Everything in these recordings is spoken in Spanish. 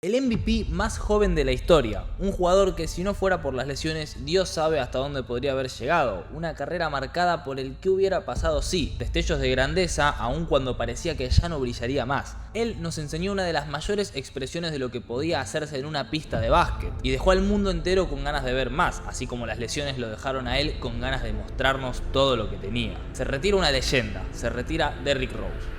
El MVP más joven de la historia, un jugador que si no fuera por las lesiones, Dios sabe hasta dónde podría haber llegado, una carrera marcada por el que hubiera pasado sí, destellos de grandeza aun cuando parecía que ya no brillaría más. Él nos enseñó una de las mayores expresiones de lo que podía hacerse en una pista de básquet y dejó al mundo entero con ganas de ver más, así como las lesiones lo dejaron a él con ganas de mostrarnos todo lo que tenía. Se retira una leyenda, se retira Derrick Rose.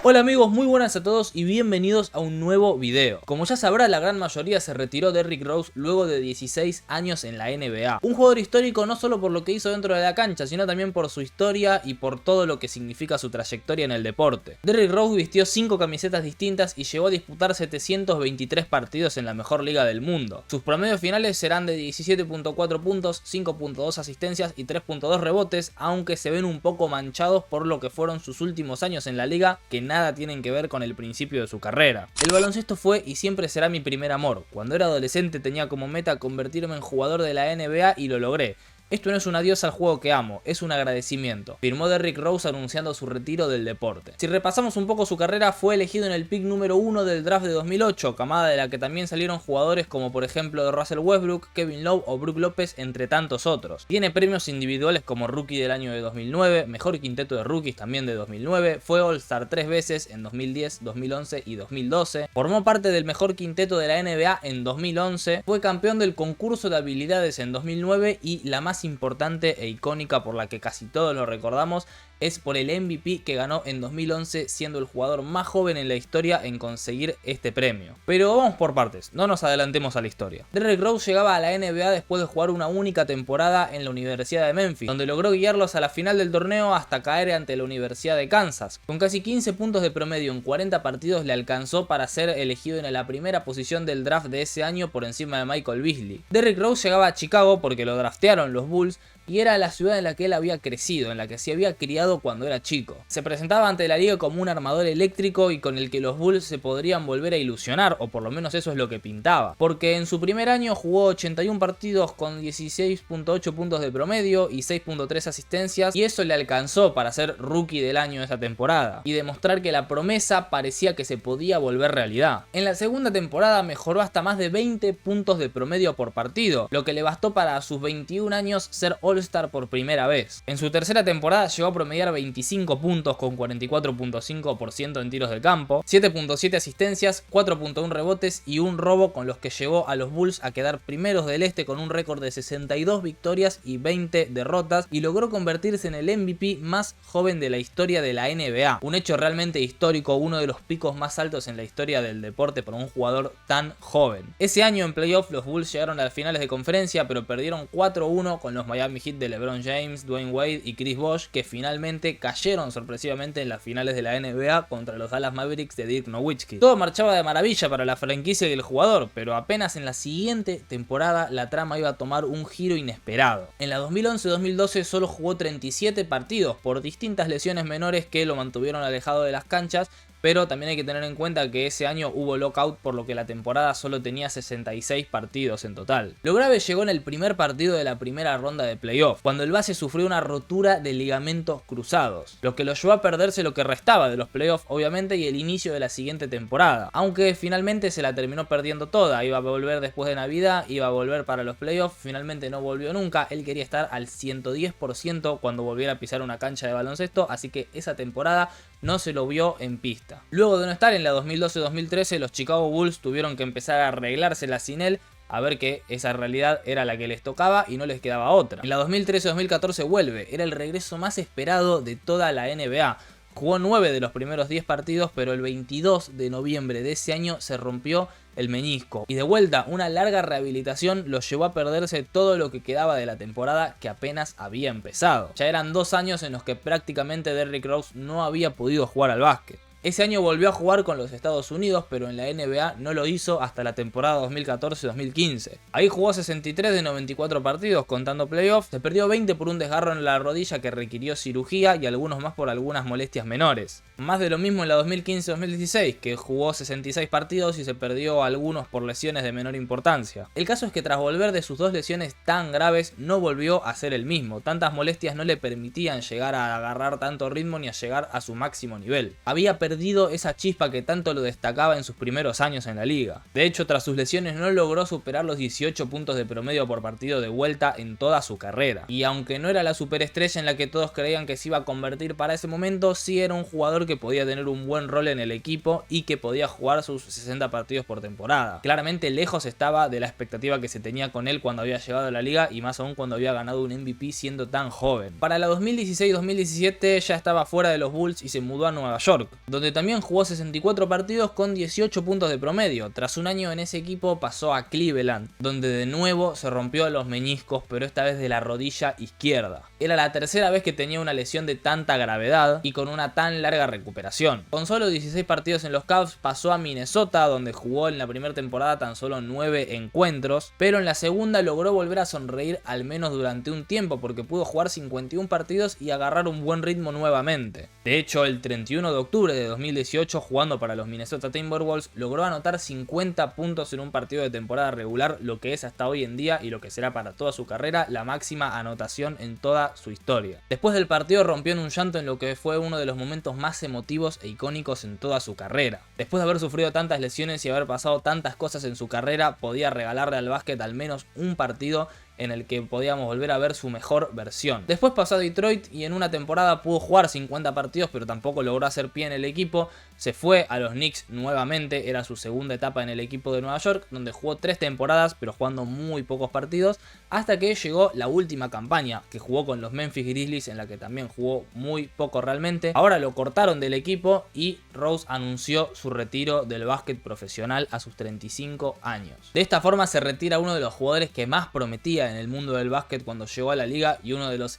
Hola amigos, muy buenas a todos y bienvenidos a un nuevo video. Como ya sabrá, la gran mayoría se retiró Derrick Rose luego de 16 años en la NBA. Un jugador histórico no solo por lo que hizo dentro de la cancha, sino también por su historia y por todo lo que significa su trayectoria en el deporte. Derrick Rose vistió 5 camisetas distintas y llegó a disputar 723 partidos en la mejor liga del mundo. Sus promedios finales serán de 17.4 puntos, 5.2 asistencias y 3.2 rebotes, aunque se ven un poco manchados por lo que fueron sus últimos años en la liga, que nada tienen que ver con el principio de su carrera. El baloncesto fue y siempre será mi primer amor. Cuando era adolescente tenía como meta convertirme en jugador de la NBA y lo logré. Esto no es un adiós al juego que amo, es un agradecimiento, firmó Derrick Rose anunciando su retiro del deporte. Si repasamos un poco su carrera, fue elegido en el pick número 1 del draft de 2008, camada de la que también salieron jugadores como por ejemplo Russell Westbrook, Kevin Love o Brook López, entre tantos otros. Tiene premios individuales como Rookie del año de 2009, Mejor Quinteto de Rookies también de 2009, fue All-Star 3 veces en 2010, 2011 y 2012, formó parte del Mejor Quinteto de la NBA en 2011, fue campeón del concurso de habilidades en 2009 y la más importante e icónica por la que casi todos lo recordamos es por el MVP que ganó en 2011, siendo el jugador más joven en la historia en conseguir este premio. Pero vamos por partes, no nos adelantemos a la historia. Derrick Rose llegaba a la NBA después de jugar una única temporada en la Universidad de Memphis, donde logró guiarlos a la final del torneo hasta caer ante la Universidad de Kansas. Con casi 15 puntos de promedio en 40 partidos le alcanzó para ser elegido en la primera posición del draft de ese año por encima de Michael Beasley. Derrick Rose llegaba a Chicago porque lo draftearon los Bulls y era la ciudad en la que él había crecido, en la que se había criado cuando era chico. Se presentaba ante la liga como un armador eléctrico y con el que los Bulls se podrían volver a ilusionar, o por lo menos eso es lo que pintaba, porque en su primer año jugó 81 partidos con 16.8 puntos de promedio y 6.3 asistencias, y eso le alcanzó para ser rookie del año de esa temporada y demostrar que la promesa parecía que se podía volver realidad. En la segunda temporada mejoró hasta más de 20 puntos de promedio por partido, lo que le bastó para a sus 21 años ser All-Star por primera vez. En su tercera temporada llegó a promediar 25 puntos con 44.5% en tiros de campo, 7.7 asistencias, 4.1 rebotes y un robo, con los que llevó a los Bulls a quedar primeros del este con un récord de 62 victorias y 20 derrotas, y logró convertirse en el MVP más joven de la historia de la NBA. Un hecho realmente histórico, uno de los picos más altos en la historia del deporte para un jugador tan joven. Ese año en playoff los Bulls llegaron a las finales de conferencia, pero perdieron 4-1 con los Miami Heat de LeBron James, Dwayne Wade y Chris Bosh, que finalmente cayeron sorpresivamente en las finales de la NBA contra los Dallas Mavericks de Dirk Nowitzki. Todo marchaba de maravilla para la franquicia y el jugador, pero apenas en la siguiente temporada la trama iba a tomar un giro inesperado. En la 2011-2012 solo jugó 37 partidos por distintas lesiones menores que lo mantuvieron alejado de las canchas, pero también hay que tener en cuenta que ese año hubo lockout, por lo que la temporada solo tenía 66 partidos en total. Lo grave llegó en el primer partido de la primera ronda de playoff, cuando el base sufrió una rotura de ligamentos cruzados, lo que lo llevó a perderse lo que restaba de los playoffs obviamente y el inicio de la siguiente temporada, aunque finalmente se la terminó perdiendo toda. Iba a volver después de Navidad, iba a volver para los playoffs, finalmente no volvió nunca. Él quería estar al 110% cuando volviera a pisar una cancha de baloncesto, así que esa temporada no se lo vio en pista. Luego de no estar en la 2012-2013, los Chicago Bulls tuvieron que empezar a arreglárselas sin él, a ver que esa realidad era la que les tocaba y no les quedaba otra. En la 2013-2014 vuelve, era el regreso más esperado de toda la NBA. Jugó 9 de los primeros 10 partidos, pero el 22 de noviembre de ese año se rompió el menisco. Y de vuelta, una larga rehabilitación lo llevó a perderse todo lo que quedaba de la temporada que apenas había empezado. Ya eran 2 años en los que prácticamente Derrick Rose no había podido jugar al básquet. Ese año volvió a jugar con los Estados Unidos, pero en la NBA no lo hizo hasta la temporada 2014-2015. Ahí jugó 63 de 94 partidos contando playoffs, se perdió 20 por un desgarro en la rodilla que requirió cirugía y algunos más por algunas molestias menores. Más de lo mismo en la 2015-2016, que jugó 66 partidos y se perdió algunos por lesiones de menor importancia. El caso es que tras volver de sus 2 lesiones tan graves, no volvió a ser el mismo. Tantas molestias no le permitían llegar a agarrar tanto ritmo ni a llegar a su máximo nivel. Había perdido perdido esa chispa que tanto lo destacaba en sus primeros años en la liga. De hecho, tras sus lesiones no logró superar los 18 puntos de promedio por partido de vuelta en toda su carrera. Y aunque no era la superestrella en la que todos creían que se iba a convertir para ese momento, sí era un jugador que podía tener un buen rol en el equipo y que podía jugar sus 60 partidos por temporada. Claramente lejos estaba de la expectativa que se tenía con él cuando había llegado a la liga y más aún cuando había ganado un MVP siendo tan joven. Para la 2016-2017 ya estaba fuera de los Bulls y se mudó a Nueva York, donde también jugó 64 partidos con 18 puntos de promedio. Tras un año en ese equipo pasó a Cleveland, donde de nuevo se rompió los meniscos, pero esta vez de la rodilla izquierda. Era la tercera vez que tenía una lesión de tanta gravedad y con una tan larga recuperación. Con solo 16 partidos en los Cavs pasó a Minnesota, donde jugó en la primera temporada tan solo 9 encuentros, pero en la segunda logró volver a sonreír al menos durante un tiempo porque pudo jugar 51 partidos y agarrar un buen ritmo nuevamente. De hecho, el 31 de octubre de 2018, jugando para los Minnesota Timberwolves, logró anotar 50 puntos en un partido de temporada regular, lo que es hasta hoy en día y lo que será para toda su carrera la máxima anotación en toda su historia. Después del partido rompió en un llanto en lo que fue uno de los momentos más emotivos e icónicos en toda su carrera. Después de haber sufrido tantas lesiones y haber pasado tantas cosas en su carrera, podía regalarle al básquet al menos un partido en el que podíamos volver a ver su mejor versión. Después pasó a Detroit y en una temporada pudo jugar 50 partidos, pero tampoco logró hacer pie en el equipo. Se fue a los Knicks nuevamente, era su segunda etapa en el equipo de Nueva York, donde jugó 3 temporadas, pero jugando muy pocos partidos, hasta que llegó la última campaña, que jugó con los Memphis Grizzlies, en la que también jugó muy poco realmente. Ahora lo cortaron del equipo y Rose anunció su retiro del básquet profesional a sus 35 años. De esta forma se retira uno de los jugadores que más prometía en el mundo del básquet cuando llegó a la liga y uno de los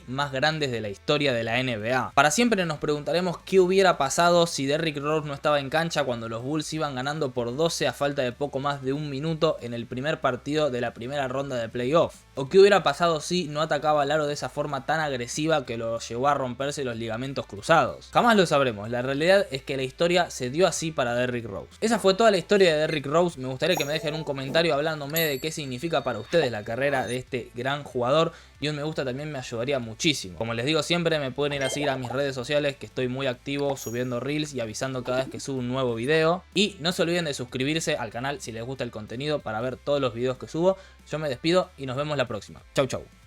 más grandes de la historia de la NBA. Para siempre nos preguntaremos qué hubiera pasado si Derrick Rose no estaba en cancha cuando los Bulls iban ganando por 12 a falta de poco más de un minuto en el primer partido de la primera ronda de playoff. O qué hubiera pasado si no atacaba al aro de esa forma tan agresiva que lo llevó a romperse los ligamentos cruzados. Jamás lo sabremos, la realidad es que la historia se dio así para Derrick Rose. Esa fue toda la historia de Derrick Rose. Me gustaría que me dejen un comentario hablándome de qué significa para ustedes la carrera de este gran jugador, y un me gusta también me ayudaría muchísimo. Como les digo siempre, me pueden ir a seguir a mis redes sociales, que estoy muy activo subiendo reels y avisando cada vez que subo un nuevo video, y no se olviden de suscribirse al canal si les gusta el contenido para ver todos los videos que subo. Yo me despido y nos vemos la próxima. Chau chau.